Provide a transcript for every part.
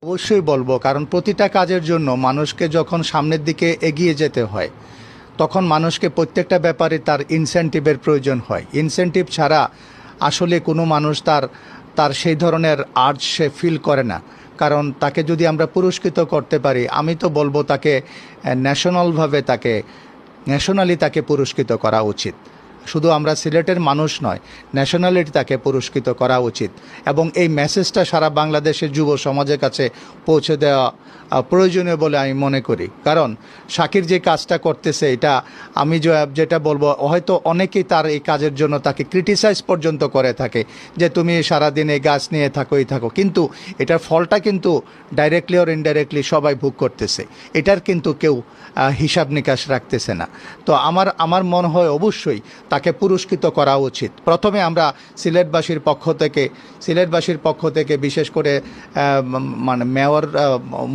অবশ্যই বলবো, কারণ প্রতিটা কাজের জন্য মানুষকে যখন সামনের দিকে এগিয়ে যেতে হয় তখন মানুষকে প্রত্যেকটা ব্যাপারে তার ইনসেনটিভের প্রয়োজন হয়। ইনসেনটিভ ছাড়া আসলে কোনো মানুষ তার তার সেই ধরনের আর্জ সে ফিল করে না। কারণ তাকে যদি আমরা পুরস্কৃত করতে পারি, আমি তো বলবো তাকে ন্যাশনালি তাকে পুরস্কৃত করা উচিত। শুধু আমরা সিলেটের মানুষ নয়, ন্যাশনালিটি তাকে পুরস্কৃত করা উচিত। এবং এই মেসেজটা সারা বাংলাদেশের যুব সমাজের কাছে পৌঁছে দেওয়া প্রয়োজনীয় বলে আমি মনে করি। কারণ শাকির যে কাজটা করতেছে, এটা আমি যেটা বলবো, হয়তো অনেকেই তার এই কাজের জন্য তাকে ক্রিটিসাইজ পর্যন্ত করে থাকে যে তুমি সারাদিন এই গাছ নিয়ে থাকো, কিন্তু এটার ফলটা কিন্তু ডাইরেক্টলি অর ইনডাইরেক্টলি সবাই ভোগ করতেছে। এটার কিন্তু কেউ হিসাব নিকাশ রাখতেছে না। তো আমার মনে হয় অবশ্যই তাকে পুরস্কৃত করা উচিত। প্রথমে আমরা সিলেটবাসীর পক্ষ থেকে বিশেষ করে মানে মেয়র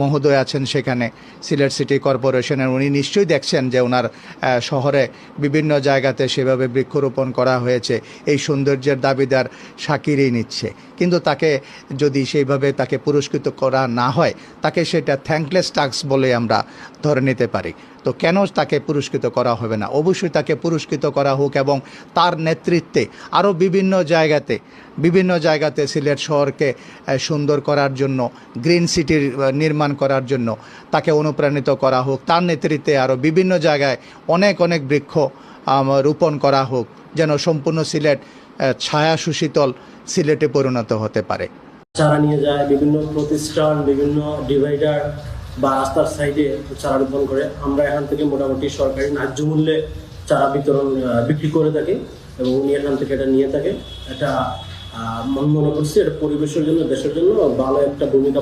মহোদয় আছেন সেখানে, সিলেট সিটি কর্পোরেশনের, উনি নিশ্চয়ই দেখছেন যে ওনার শহরে বিভিন্ন জায়গাতে সেভাবে বৃক্ষরোপণ করা হয়েছে। এই সৌন্দর্যের দাবিদার শাকিরই নিচ্ছে, কিন্তু তাকে যদি সেইভাবে তাকে পুরস্কৃত করা না হয়, তাকে সেটা থ্যাঙ্কলেস টাস্ক বলে আমরা ধরে নিতে পারি। তো কেন তাকে পুরস্কৃত করা হবে না? অবশ্যই তাকে পুরস্কৃত করা হোক এবং তার নেতৃত্বে আরও বিভিন্ন জায়গাতে সিলেট শহরকে সুন্দর করার জন্য, গ্রিন সিটির নির্মাণ করার জন্য তাকে অনুপ্রাণিত করা হোক। তার নেতৃত্বে আরও বিভিন্ন জায়গায় অনেক বৃক্ষ রোপণ করা হোক, যেন সম্পূর্ণ সিলেট ছায়া সুশীতল সিলেটে পরিণত হতে পারে। চারা নিয়ে যায় বিভিন্ন প্রতিষ্ঠান, বিভিন্ন ডিভাইডার বা রাস্তার সাইডে চারা রোপণ করে। আমরা এখান থেকে মোটামুটি সরকারি ন্যায্য মূল্যে চারা বিক্রি করে থাকি এবং উনি এখান থেকে এটা নিয়ে থাকে। এটা মনে করছি এটা পরিবেশের জন্য, দেশের জন্য ভালো একটা ভূমিকা।